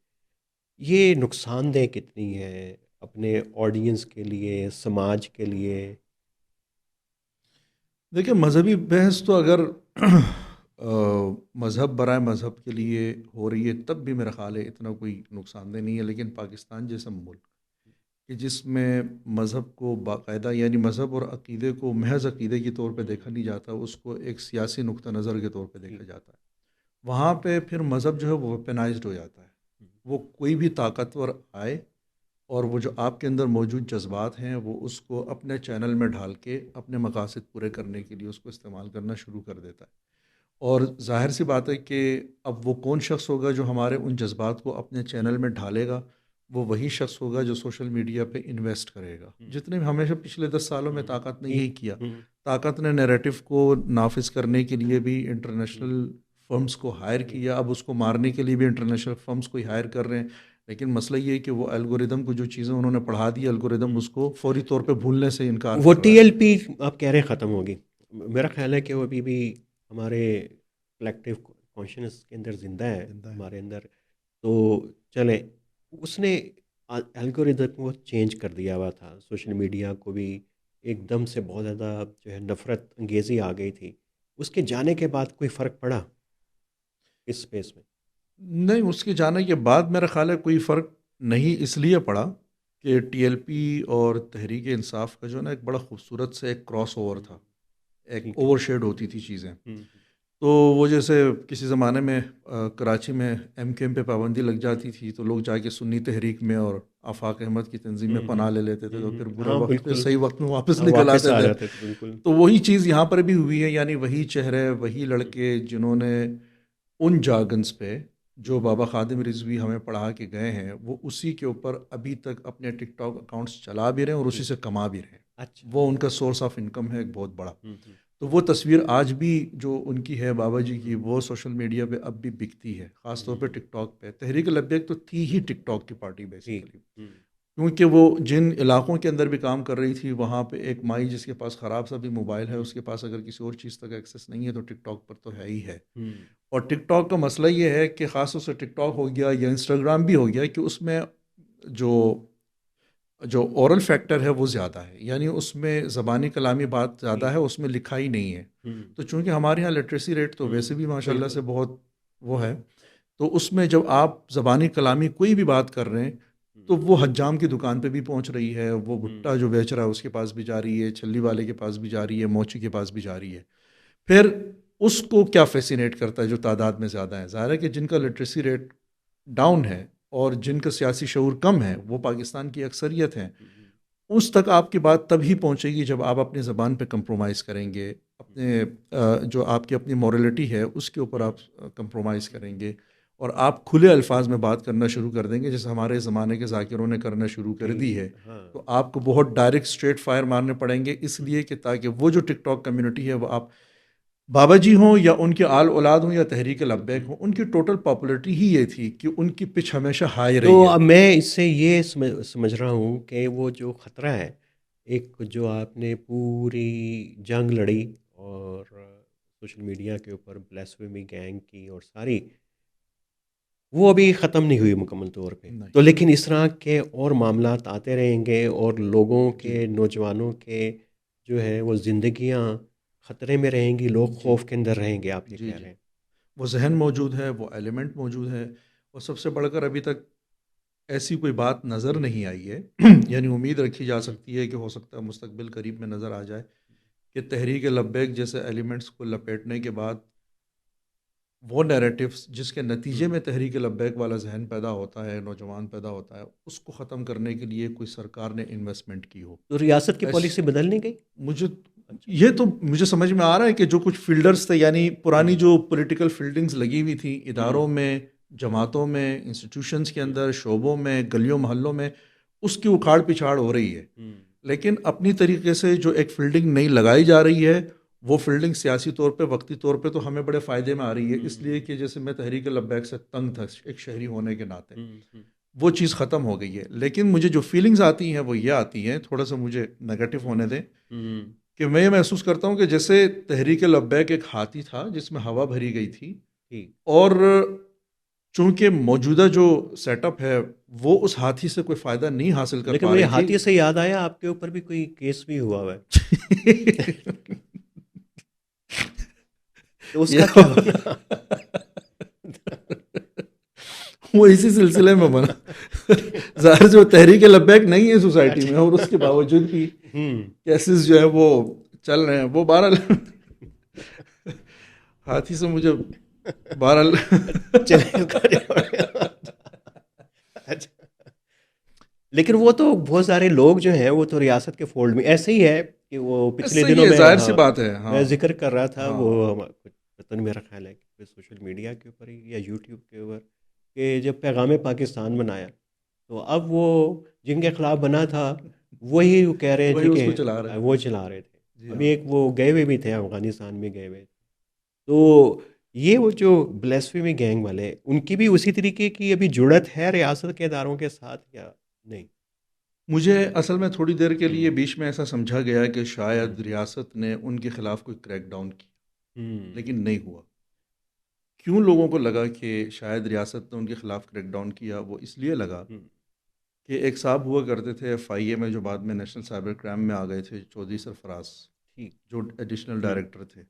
یہ نقصان دہ کتنی ہے اپنے آڈینس کے لیے، سماج کے لیے؟ دیکھیں مذہبی بحث تو اگر مذہب برائے مذہب کے لیے ہو رہی ہے تب بھی میرا خیال ہے اتنا کوئی نقصان دہ نہیں ہے. لیکن پاکستان جیسا ملک کہ جس میں مذہب کو باقاعدہ، یعنی مذہب اور عقیدے کو محض عقیدے کے طور پہ دیکھا نہیں جاتا، اس کو ایک سیاسی نقطہ نظر کے طور پہ دیکھا جاتا ہے، وہاں پہ پھر مذہب جو ہے وہ ویپنائزڈ ہو جاتا ہے. وہ کوئی بھی طاقتور آئے اور وہ جو آپ کے اندر موجود جذبات ہیں وہ اس کو اپنے چینل میں ڈھال کے اپنے مقاصد پورے کرنے کے لیے اس کو استعمال کرنا شروع کر دیتا ہے. اور ظاہر سی بات ہے کہ اب وہ کون شخص ہوگا جو ہمارے ان جذبات کو اپنے چینل میں ڈھالے گا؟ وہ وہی شخص ہوگا جو سوشل میڈیا پہ انویسٹ کرے گا، جتنے بھی ہمیشہ پچھلے 10 سالوں میں طاقت نے یہی کیا. طاقت نے نیریٹو کو نافذ کرنے کے لیے بھی انٹرنیشنل فرمز کو ہائر کیا، اب اس کو مارنے کے لیے بھی انٹرنیشنل فرمز کو ہی ہائر کر رہے ہیں. لیکن مسئلہ یہ ہے کہ وہ الگوریدم کو جو چیزیں انہوں نے پڑھا دی، الگوریدم اس کو فوری طور پہ بھولنے سے انکار وہ ٹی ایل پی آپ کہہ رہے ہیں ختم ہوگی. میرا خیال ہے کہ وہ ابھی بھی ہمارے کلیکٹیو کانشنس کے اندر زندہ ہے ہمارے اندر. تو چلیں، اس نے الگوریدم کو چینج کر دیا ہوا تھا، سوشل میڈیا کو بھی ایک دم سے بہت زیادہ جو ہے نفرت انگیزی آ گئی تھی. اس کے جانے کے بعد کوئی فرق پڑا اس سپیس میں؟ نہیں، اس کے جانے کے بعد میرا خیال ہے کوئی فرق نہیں اس لیے پڑا کہ ٹی ایل پی اور تحریک انصاف کا جو ہے نا ایک بڑا خوبصورت سے ایک کراس اوور تھا، ایک اوور شیڈ ہوتی تھی چیزیں. تو وہ جیسے کسی زمانے میں کراچی میں ایم کیو ایم پہ پابندی لگ جاتی تھی تو لوگ جا کے سنی تحریک میں اور آفاق احمد کی تنظیم میں پناہ لے لیتے تھے، تو پھر برا وقت پہ صحیح وقت میں واپس نکل آتے تھے. تو وہی چیز یہاں پر بھی ہوئی ہے، یعنی وہی چہرے، وہی لڑکے جنہوں نے ان جارگنز پہ جو بابا خادم رضوی ہمیں پڑھا کے گئے ہیں وہ اسی کے اوپر ابھی تک اپنے ٹک ٹاک اکاؤنٹس چلا بھی رہے ہیں اور اسی سے کما بھی رہے ہیں. وہ ان کا سورس آف انکم ہے ایک بہت بڑا. تو وہ تصویر آج بھی جو ان کی ہے بابا جی کی، وہ سوشل میڈیا پہ اب بھی بکتی ہے، خاص طور پہ ٹک ٹاک پہ. تحریک لبیک تو تھی ہی ٹک ٹاک کی پارٹی بیسیکلی، کیونکہ وہ جن علاقوں کے اندر بھی کام کر رہی تھی وہاں پہ ایک مائی جس کے پاس خراب سا بھی موبائل ہے، اس کے پاس اگر کسی اور چیز تک ایکسیس نہیں ہے تو ٹک ٹاک پر تو ہے ہی ہے. اور ٹک ٹاک کا مسئلہ یہ ہے کہ خاص طور سے ٹک ٹاک ہو گیا یا انسٹاگرام بھی ہو گیا کہ اس میں جو جو اورل فیکٹر ہے وہ زیادہ ہے، یعنی اس میں زبانی کلامی بات زیادہ ہے، اس میں لکھائی نہیں ہے. تو چونکہ ہمارے یہاں لٹریسی ریٹ تو ویسے بھی ماشاء اللہ سے بہت وہ ہے، تو اس میں جب آپ زبانی کلامی کوئی بھی بات کر رہے ہیں تو وہ حجام کی دکان پہ بھی پہنچ رہی ہے، وہ بھٹا جو بیچ رہا ہے اس کے پاس بھی جا رہی ہے، چھلی والے کے پاس بھی جا رہی ہے، موچی کے پاس بھی جا رہی ہے. پھر اس کو کیا فیسینیٹ کرتا ہے جو تعداد میں زیادہ ہیں؟ ظاہر ہے کہ جن کا لٹریسی ریٹ ڈاؤن ہے اور جن کا سیاسی شعور کم ہے وہ پاکستان کی اکثریت ہیں، اس تک آپ کی بات تب ہی پہنچے گی جب آپ اپنی زبان پہ کمپرومائز کریں گے، اپنے جو آپ کی اپنی مورلٹی ہے اس کے اوپر آپ کمپرومائز کریں گے، اور آپ کھلے الفاظ میں بات کرنا شروع کر دیں گے جیسے ہمارے زمانے کے ذاکروں نے کرنا شروع کر دی ہے. تو آپ کو بہت ڈائریکٹ اسٹریٹ فائر مارنے پڑیں گے، اس لیے کہ تاکہ وہ جو ٹک ٹاک کمیونٹی ہے وہ آپ بابا جی ہوں یا ان کے آل اولاد ہوں یا تحریک لبیک ہوں، ان کی ٹوٹل پاپولیرٹی ہی یہ تھی کہ ان کی پچ ہمیشہ ہائی رہی ہے. تو اب میں اس سے یہ سمجھ رہا ہوں کہ وہ جو خطرہ ہے، ایک جو آپ نے پوری جنگ لڑی اور سوشل میڈیا کے اوپر بلیسفیمی گینگ کی اور ساری، وہ ابھی ختم نہیں ہوئی مکمل طور پہ. تو لیکن اس طرح کے اور معاملات آتے رہیں گے اور لوگوں کے، نوجوانوں کے جو ہے وہ زندگیاں خطرے میں رہیں گی، لوگ خوف کے اندر رہیں گے. آپ یہ کہہ رہے ہیں وہ ذہن موجود ہے، وہ ایلیمنٹ موجود ہے، اور سب سے بڑھ کر ابھی تک ایسی کوئی بات نظر نہیں آئی ہے. یعنی امید رکھی جا سکتی ہے کہ ہو سکتا ہے مستقبل قریب میں نظر آ جائے کہ تحریک لبیک جیسے ایلیمنٹس کو لپیٹنے کے بعد وہ نیریٹیوز جس کے نتیجے میں تحریک لبیک والا ذہن پیدا ہوتا ہے، نوجوان پیدا ہوتا ہے، اس کو ختم کرنے کے لیے کوئی سرکار نے انویسٹمنٹ کی ہو. تو ریاست کی پالیسی بدل نہیں گئی؟ مجھے سمجھ میں آ رہا ہے کہ جو کچھ فیلڈرز تھے، یعنی پرانی جو پولیٹیکل فیلڈنگز لگی ہوئی تھیں اداروں میں، جماعتوں میں، انسٹیٹیوشنز کے اندر، شعبوں میں، گلیوں محلوں میں، اس کی اکھاڑ پچھاڑ ہو رہی ہے. لیکن اپنی طریقے سے جو ایک فیلڈنگ نئی لگائی جا رہی ہے، وہ فیلڈنگ سیاسی طور پہ، وقتی طور پہ تو ہمیں بڑے فائدے میں آ رہی ہے، اس لیے کہ جیسے میں تحریک لبیک سے تنگ تھا ایک شہری ہونے کے ناطے، وہ چیز ختم ہو گئی ہے. لیکن مجھے جو فیلنگز آتی ہیں وہ یہ آتی ہیں، تھوڑا سا مجھے نیگیٹو ہونے دیں، کہ میں یہ محسوس کرتا ہوں کہ جیسے تحریک لبیک ایک ہاتھی تھا جس میں ہوا بھری گئی تھی، اور چونکہ موجودہ جو سیٹ اپ ہے وہ اس ہاتھی سے کوئی فائدہ نہیں حاصل کر پا رہی تھی. لیکن ہاتھی سے یاد آیا آپ کے اوپر بھی کوئی کیس بھی ہوا ہوا ہے. اس کا کیا ہونا؟ وہ اسی سلسلے میں بنا. ظاہر سے وہ تحریک لبیک نہیں ہے سوسائٹی میں، اور اس کے باوجود بھی کیسز جو ہے وہ چل رہے ہیں. وہ بہرحال ہاتھی سے مجھے بہرحال لیکن وہ تو بہت سارے لوگ جو ہیں وہ تو ریاست کے فولڈ میں ایسے ہی ہے کہ وہ پچھلے دنوں میں ظاہر سی بات ہے میں ذکر کر رہا تھا، وہ وطن میرا خیال ہے کہ سوشل میڈیا کے اوپر یا یوٹیوب کے اوپر، کہ جب پیغام پاکستان بنایا تو اب وہ جن کے خلاف بنا تھا وہی کہہ رہے تھے کہ وہ چلا رہے تھے. ابھی ایک وہ گئے ہوئے بھی تھے، افغانستان میں گئے ہوئے تھے. تو یہ وہ جو بلیسفیمی گینگ والے، ان کی بھی اسی طریقے کی ابھی جڑت ہے ریاست کے اداروں کے ساتھ یا نہیں؟ مجھے اصل میں تھوڑی دیر کے لیے بیچ میں ایسا سمجھا گیا کہ شاید ریاست نے ان کے خلاف کوئی کریک ڈاؤن کیا، لیکن نہیں ہوا. کیوں لوگوں کو لگا کہ شاید ریاست نے ان کے خلاف کریک ڈاؤن کیا؟ وہ اس لیے لگا کہ ایک صاحب ہوا کرتے تھے FIA میں جو بعد میں نیشنل سائبر کرائم میں آ گئے تھے، چودھری سرفراز، جو ایڈیشنل ڈائریکٹر تھے،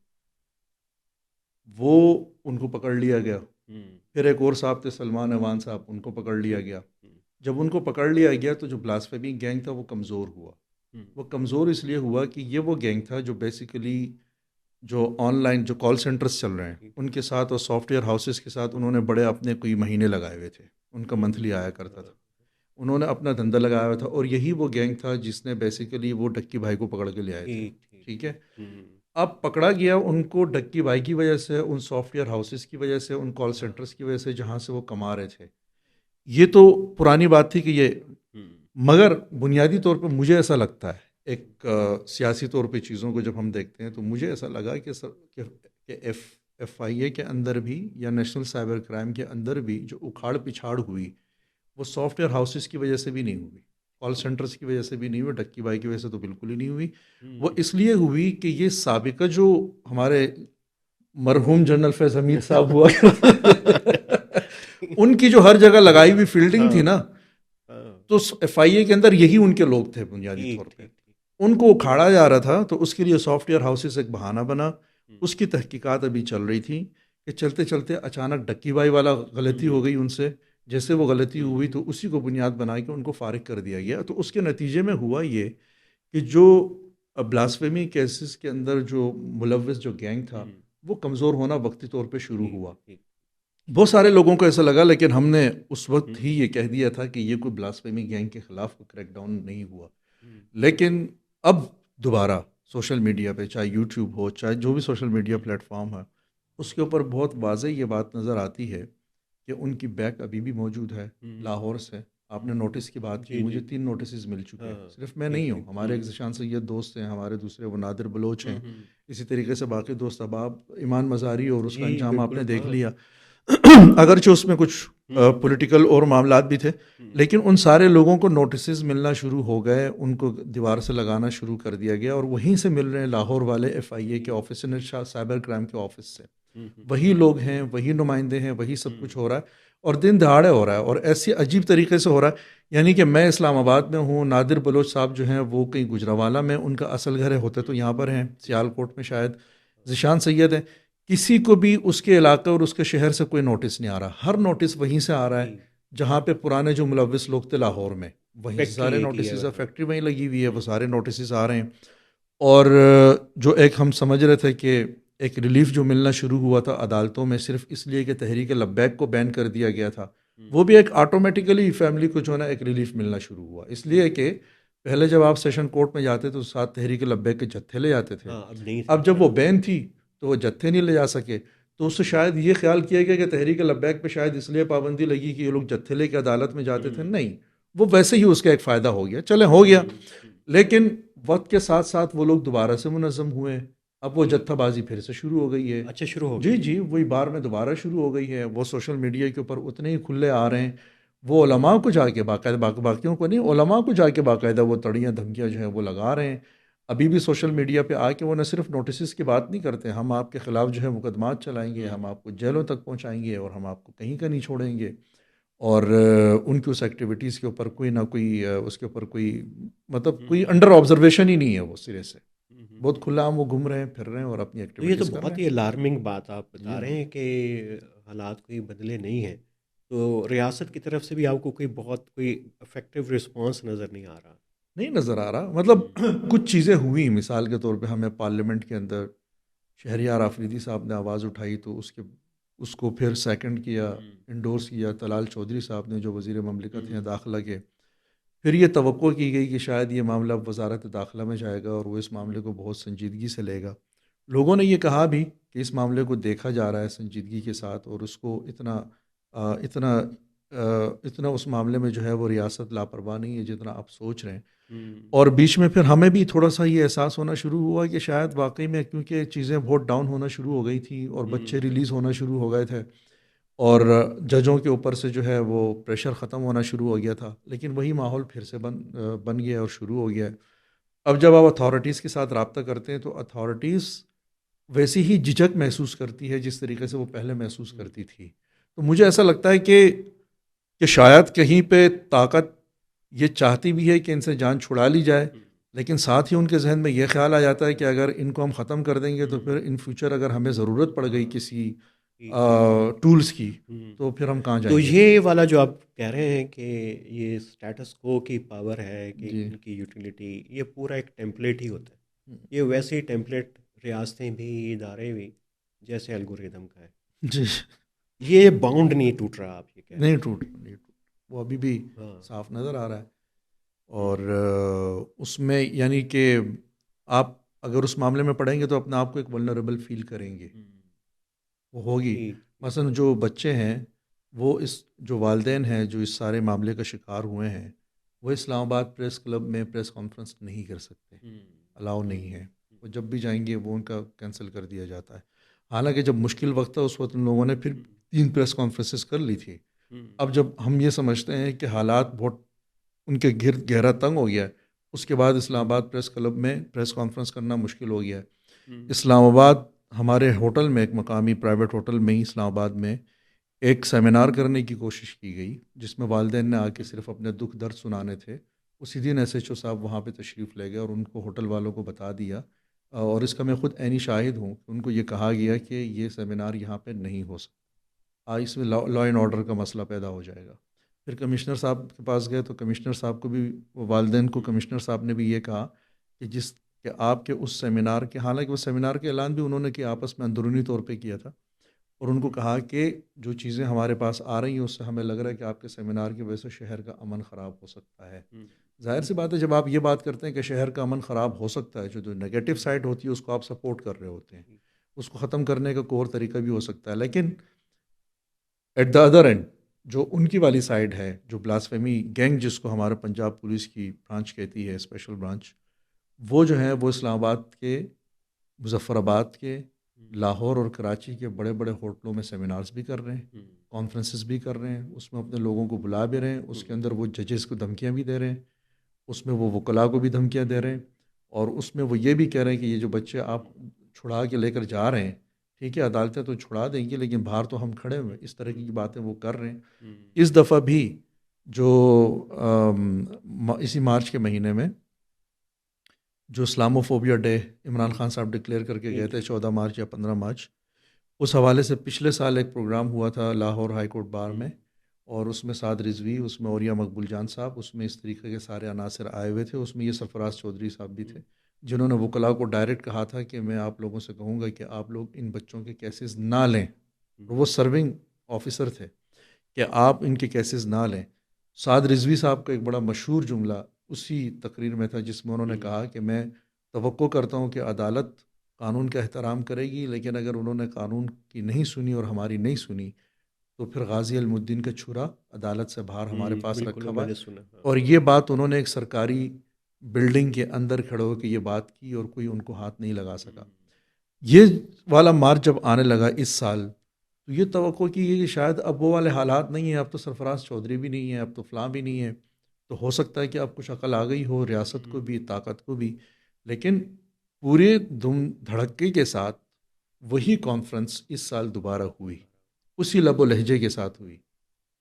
وہ ان کو پکڑ لیا گیا. پھر ایک اور صاحب تھے سلمان ایوان صاحب، ان کو پکڑ لیا گیا. جب ان کو پکڑ لیا گیا تو جو بلاسفیمی گینگ تھا وہ کمزور ہوا. وہ کمزور اس لیے ہوا کہ یہ وہ گینگ تھا جو بیسیکلی جو آن لائن جو کال سینٹرز چل رہے ہیں ان کے ساتھ اور سافٹ ویئر ہاؤسز کے ساتھ انہوں نے بڑے اپنے کوئی مہینے لگائے ہوئے تھے، ان کا منتھلی آیا کرتا تھا، انہوں نے اپنا دھندا لگایا ہوا تھا. اور یہی وہ گینگ تھا جس نے بیسیکلی وہ ڈکی بھائی کو پکڑ کے لے آئے تھے. ٹھیک ہے، اب پکڑا گیا ان کو ڈکی بھائی کی وجہ سے، ان سافٹ ویئر ہاؤسز کی وجہ سے، ان کال سینٹرز کی وجہ سے جہاں سے وہ کما رہے تھے. یہ تو پرانی بات تھی کہ یہ، مگر بنیادی طور پہ مجھے ایسا لگتا ہے، ایک سیاسی طور پہ چیزوں کو جب ہم دیکھتے ہیں تو مجھے ایسا لگا کہ FIA کے اندر بھی یا نیشنل سائبر کرائم کے اندر بھی جو اکھاڑ پچھاڑ ہوئی وہ سافٹ ویئر ہاؤسز کی وجہ سے بھی نہیں ہوئی، کال سینٹرز کی وجہ سے بھی نہیں ہوئی، ڈکی بھائی کی وجہ سے تو بالکل ہی نہیں ہوئی. وہ اس لیے ہوئی کہ یہ سابقہ جو ہمارے مرحوم جنرل فیض حمید صاحب ہوا ان کی جو ہر جگہ لگائی ہوئی فیلڈنگ تھی نا، تو ایف آئی اے کے اندر یہی ان کے لوگ تھے بنیادی طور پہ، ان کو اکھاڑا جا رہا تھا. تو اس کے لیے سافٹ ویئر ہاؤسز ایک بہانہ بنا. اس کی تحقیقات ابھی چل رہی تھی کہ چلتے چلتے اچانک ڈکی بائی والا غلطی ہو گئی ان سے. جیسے وہ غلطی ہوئی تو اسی کو بنیاد بنا کے ان کو فارغ کر دیا گیا. تو اس کے نتیجے میں ہوا یہ کہ جو بلاسفیمی کیسز کے اندر جو ملوث جو گینگ تھا وہ کمزور ہونا وقتی طور پہ شروع ہوا. بہت سارے لوگوں کو ایسا لگا، لیکن ہم نے اس وقت ہی یہ کہہ دیا تھا کہ یہ کوئی بلاسفیمی گینگ کے خلاف کوئی کریک ڈاؤن نہیں ہوا. لیکن اب دوبارہ سوشل میڈیا پہ، چاہے یوٹیوب ہو، چاہے جو بھی سوشل میڈیا پلیٹ فارم ہے، اس کے اوپر بہت واضح یہ بات نظر آتی ہے کہ ان کی بیک ابھی بھی موجود ہے لاہور سے. آپ نے نوٹس کی بات کی، مجھے 3 نوٹسز مل چکے ہیں. صرف میں نہیں ہوں، ہمارے ایک ذیشان سید دوست ہیں، ہمارے دوسرے وہ نادر بلوچ ہیں، اسی طریقے سے باقی دوست اباب ایمان مزاری، اور اس کا انجام آپ نے دیکھ لیا. اگرچہ اس میں کچھ پولیٹیکل اور معاملات بھی تھے، لیکن ان سارے لوگوں کو نوٹسز ملنا شروع ہو گئے، ان کو دیوار سے لگانا شروع کر دیا گیا، اور وہیں سے مل رہے ہیں لاہور والے ایف آئی اے کے آفس سے، سائبر کرائم کے آفس سے. وہی لوگ ہیں، وہی نمائندے ہیں، وہی سب کچھ ہو رہا ہے، اور دن دہاڑے ہو رہا ہے، اور ایسی عجیب طریقے سے ہو رہا ہے. یعنی کہ میں اسلام آباد میں ہوں، نادر بلوچ صاحب جو ہیں وہ کہیں گجرانوالہ میں ان کا اصل گھر ہے، ہوتے تو یہاں پر ہیں سیال کوٹ میں شاید. ذیشان سید ہیں، کسی کو بھی اس کے علاقے اور اس کے شہر سے کوئی نوٹس نہیں آ رہا. ہر نوٹس وہیں سے آ رہا ہے جہاں پہ پرانے جو ملوث لوگ تھے لاہور میں، وہیں سارے نوٹسز، فیکٹری وہیں لگی ہوئی ہے، وہ سارے نوٹسز آ رہے ہیں. اور جو ایک ہم سمجھ رہے تھے کہ ایک ریلیف جو ملنا شروع ہوا تھا عدالتوں میں صرف اس لیے کہ تحریک لبیک کو بین کر دیا گیا تھا، وہ بھی ایک آٹومیٹیکلی فیملی کو جو ہے نا ایک ریلیف ملنا شروع ہوا. اس لیے کہ پہلے جب آپ سیشن کورٹ میں جاتے تو ساتھ تحریک لبیک کے جتھے لے جاتے تھے. اب جب وہ بین تھی تو وہ جتھے نہیں لے جا سکے، تو اس سے شاید یہ خیال کیا گیا کہ تحریک لبیک پہ شاید اس لیے پابندی لگی کہ یہ لوگ جتھے لے کے عدالت میں جاتے تھے. نہیں، وہ ویسے ہی اس کا ایک فائدہ ہو گیا، چلے ہو گیا. لیکن وقت کے ساتھ ساتھ وہ لوگ دوبارہ سے منظم ہوئے. اب وہ جتھا بازی پھر سے شروع ہو گئی ہے. اچھا، شروع ہو گئی. جی وہی بار میں دوبارہ شروع ہو گئی ہے. وہ سوشل میڈیا کے اوپر اتنے ہی کھلے آ رہے ہیں. وہ علماء کو جا کے باقاعدہ، باقیوں کو نہیں، علماء کو جا کے باقاعدہ وہ تڑیاں دھمکیاں جو ہیں وہ لگا رہے ہیں. ابھی بھی سوشل میڈیا پہ آ کے وہ نہ صرف نوٹسز کی بات نہیں کرتے، ہم آپ کے خلاف جو ہے مقدمات چلائیں گے، ہم آپ کو جیلوں تک پہنچائیں گے، اور ہم آپ کو کہیں کا نہیں چھوڑیں گے. اور ان کی اس ایکٹیویٹیز کے اوپر کوئی نہ کوئی اس کے اوپر کوئی مطلب کوئی انڈر آبزرویشن ہی نہیں ہے. وہ سرے سے بہت کھلا ہم وہ گھوم رہے ہیں، پھر رہے ہیں اور اپنی ایکٹیویٹیز یہ تو بہت ہی الارمنگ بات آپ بتا رہے ہیں کہ حالات کوئی بدلے نہیں ہیں. تو ریاست کی طرف سے بھی آپ کو کوئی افیکٹو رسپانس نظر نہیں آ رہا؟ نہیں نظر آ رہا. مطلب کچھ چیزیں ہوئی، مثال کے طور پہ ہمیں پارلیمنٹ کے اندر شہریار آفریدی صاحب نے آواز اٹھائی تو اس کو پھر سیکنڈ کیا، انڈورس کیا طلال چودھری صاحب نے جو وزیر مملکت ہیں داخلہ کے. پھر یہ توقع کی گئی کہ شاید یہ معاملہ وزارت داخلہ میں جائے گا اور وہ اس معاملے کو بہت سنجیدگی سے لے گا. لوگوں نے یہ کہا بھی کہ اس معاملے کو دیکھا جا رہا ہے سنجیدگی کے ساتھ، اور اس کو اتنا اس معاملے میں جو ہے وہ ریاست لاپرواہ نہیں ہے جتنا آپ سوچ رہے ہیں. اور بیچ میں پھر ہمیں بھی تھوڑا سا یہ احساس ہونا شروع ہوا کہ شاید واقعی میں، کیونکہ چیزیں بہت ڈاؤن ہونا شروع ہو گئی تھی اور بچے ریلیز ہونا شروع ہو گئے تھے، اور ججوں کے اوپر سے جو ہے وہ پریشر ختم ہونا شروع ہو گیا تھا. لیکن وہی ماحول پھر سے بن گیا اور شروع ہو گیا. اب جب آپ اتھارٹیز کے ساتھ رابطہ کرتے ہیں تو اتھارٹیز ویسی ہی جھجک محسوس کرتی ہے جس طریقے سے وہ پہلے محسوس کرتی تھی. تو مجھے ایسا لگتا ہے کہ شاید کہیں پہ طاقت یہ چاہتی بھی ہے کہ ان سے جان چھڑا لی جائے، لیکن ساتھ ہی ان کے ذہن میں یہ خیال آ جاتا ہے کہ اگر ان کو ہم ختم کر دیں گے تو پھر ان فیوچر اگر ہمیں ضرورت پڑ گئی کسی ٹولز کی تو پھر ہم کہاں جائیں تو گے. یہ والا جو آپ کہہ رہے ہیں کہ یہ اسٹیٹس کو کی پاور ہے کہ ان کی یوٹیلیٹی، یہ پورا ایک ٹیمپلیٹ ہی ہوتا ہے. یہ ویسے ہی ٹیمپلیٹ ریاستیں بھی، ادارے بھی جیسے الگوریدم کا ہے. جی، یہ باؤنڈ نہیں ٹوٹ رہا، آپ یہ کہہ رہے ہیں؟ نہیں ٹوٹ وہ ابھی بھی صاف نظر آ رہا ہے. اور اس میں یعنی کہ آپ اگر اس معاملے میں پڑھیں گے تو اپنے آپ کو ایک ولنریبل فیل کریں گے. وہ ہوگی مثلا جو بچے ہیں، وہ جو والدین ہیں جو اس سارے معاملے کا شکار ہوئے ہیں، وہ اسلام آباد پریس کلب میں پریس کانفرنس نہیں کر سکتے، الاؤ نہیں ہے. وہ جب بھی جائیں گے وہ ان کا کینسل کر دیا جاتا ہے. حالانکہ جب مشکل وقت تھا اس وقت ان لوگوں نے پھر 3 پریس کانفرنسز کر لی تھی. اب جب ہم یہ سمجھتے ہیں کہ حالات بہت ان کے گرد گہرا تنگ ہو گیا ہے، اس کے بعد اسلام آباد پریس کلب میں پریس کانفرنس کرنا مشکل ہو گیا ہے. اسلام آباد ہمارے ہوٹل میں، ایک مقامی پرائیویٹ ہوٹل میں ہی اسلام آباد میں ایک سیمینار کرنے کی کوشش کی گئی جس میں والدین نے آ کے صرف اپنے دکھ درد سنانے تھے. اسی دن ایس ایچ او صاحب وہاں پہ تشریف لے گئے اور ان کو ہوٹل والوں کو بتا دیا، اور اس کا میں خود عینی شاہد ہوں. ان کو یہ کہا گیا کہ یہ سیمینار یہاں پہ نہیں ہو سکتا، اس میں لا اینڈ آرڈر کا مسئلہ پیدا ہو جائے گا. پھر کمشنر صاحب کے پاس گئے تو کمشنر صاحب کو بھی، والدین کو کمشنر صاحب نے بھی یہ کہا کہ آپ کے اس سیمینار کے، حالانکہ وہ سیمینار کے اعلان بھی انہوں نے کہ آپس میں اندرونی طور پہ کیا تھا، اور ان کو کہا کہ جو چیزیں ہمارے پاس آ رہی ہیں اس سے ہمیں لگ رہا ہے کہ آپ کے سیمینار کی وجہ سے شہر کا امن خراب ہو سکتا ہے. ظاہر سی بات ہے جب آپ یہ بات کرتے ہیں کہ شہر کا امن خراب ہو سکتا ہے، جو نیگیٹو سائڈ ہوتی ہے اس کو آپ سپورٹ کر رہے ہوتے ہیں، اس کو ختم کرنے کا کوئی اور طریقہ بھی ہو سکتا ہے. لیکن ایٹ دا ادر اینڈ جو ان کی والی سائڈ ہے، جو بلاسفیمی گینگ جس کو ہمارے پنجاب پولیس کی برانچ کہتی ہے، اسپیشل برانچ، وہ جو ہیں وہ اسلام آباد کے، مظفر آباد کے، لاہور اور کراچی کے بڑے بڑے ہوٹلوں میں سیمینارز بھی کر رہے ہیں، کانفرنسز بھی کر رہے ہیں، اس میں اپنے لوگوں کو بلا بھی رہے ہیں، اس کے اندر وہ ججز کو دھمکیاں بھی دے رہے ہیں، اس میں وہ وکلاء کو بھی دھمکیاں دے رہے ہیں، اور اس میں وہ یہ بھی کہہ رہے ہیں کہ یہ جو بچے آپ چھڑا کے لے کر جا رہے ہیں، ٹھیک ہے عدالتیں تو چھڑا دیں گی لیکن باہر تو ہم کھڑے ہوئے. اس طرح کی باتیں وہ کر رہے ہیں. اس دفعہ بھی جو اسی مارچ کے مہینے میں جو اسلاموفوبیا ڈے عمران خان صاحب ڈکلیئر کر کے گئے تھے 14 مارچ یا 15 مارچ، اس حوالے سے پچھلے سال ایک پروگرام ہوا تھا لاہور ہائی کورٹ بار میں، اور اس میں سعد رضوی، اس میں اوریا مقبول جان صاحب، اس میں اس طریقے کے سارے عناصر آئے ہوئے تھے. اس میں یہ سرفراز چودھری صاحب بھی تھے جنہوں نے وکلاء کو ڈائریکٹ کہا تھا کہ میں آپ لوگوں سے کہوں گا کہ آپ لوگ ان بچوں کے کیسز نہ لیں. وہ سرونگ آفیسر تھے کہ آپ ان کے کیسز نہ لیں. سعد رضوی صاحب کا ایک بڑا مشہور جملہ اسی تقریر میں تھا جس میں انہوں نے کہا کہ میں توقع کرتا ہوں کہ عدالت قانون کا احترام کرے گی، لیکن اگر انہوں نے قانون کی نہیں سنی اور ہماری نہیں سنی تو پھر غازی علم الدین کا چھرا عدالت سے باہر ہمارے پاس رکھا ہوا ہے. اور یہ بات انہوں نے ایک سرکاری بلڈنگ کے اندر کھڑے ہو کے یہ بات کی اور کوئی ان کو ہاتھ نہیں لگا سکا. یہ والا مارچ جب آنے لگا اس سال تو یہ توقع کی کہ شاید اب وہ والے حالات نہیں ہیں، اب تو سرفراز چودھری بھی نہیں ہے، اب تو فلاں بھی نہیں ہے، تو ہو سکتا ہے کہ اب کچھ عقل آ گئی ہو ریاست کو بھی، طاقت کو بھی. لیکن پورے دم دھڑکے کے ساتھ وہی کانفرنس اس سال دوبارہ ہوئی، اسی لب و لہجے کے ساتھ ہوئی.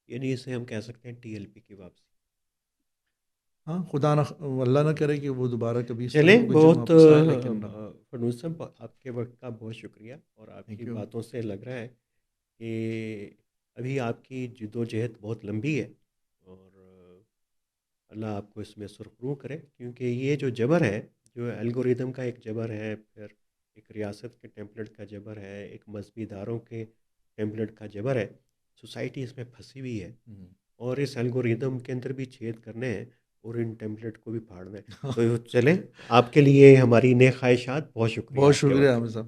یعنی اسے ہم کہہ سکتے ہیں ٹی ایل پی کی واپسی. ہاں خدا نہ اللہ نہ کرے کہ وہ دوبارہ کبھی اس چلیں. طرح بہت لیکن فرنوس صاحب آپ کے وقت کا بہت شکریہ، اور آپ کی باتوں سے لگ رہا ہے کہ ابھی آپ کی جد و جہد بہت لمبی ہے، اور اللہ آپ کو اس میں سرخرو کرے، کیونکہ یہ جو جبر ہے، جو الگوریدم کا ایک جبر ہے، پھر ایک ریاست کے ٹیمپلیٹ کا جبر ہے، ایک مذہبی اداروں کے ٹیمپلیٹ کا جبر ہے، سوسائٹی اس میں پھنسی ہوئی ہے، اور اس الگوریدم کے اندر بھی چھید کرنے ہیں اور ان ٹیمپلیٹ کو بھی پھاڑنا ہے. تو چلیں، آپ کے لیے ہماری نیک خواہشات. بہت شکریہ. بہت شکریہ عامر صاحب.